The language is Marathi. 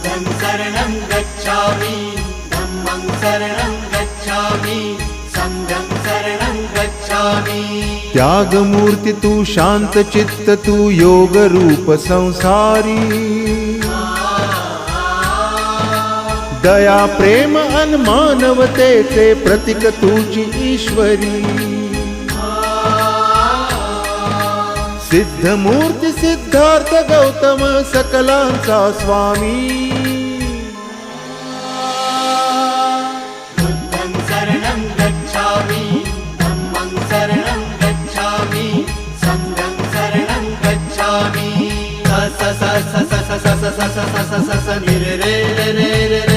बुद्धं शरणं गच्छामि धम्मं शरणं गच्छामि संघं शरणं गच्छामि। त्याग मूर्ति तू शांत चित्त तू योग रूप संसारी दया प्रेम अन मानवतेचे प्रतीक तुझी ईश्वरी सिद्ध मूर्ति सिद्धार्थ गौतम सकलांचा स्वामी बुद्धं शरणं गच्छामि धम्मं शरणं गच्छामि संघं शरणं गच्छामि। स स स स स स स स स स स स नि रे रे रे रे रे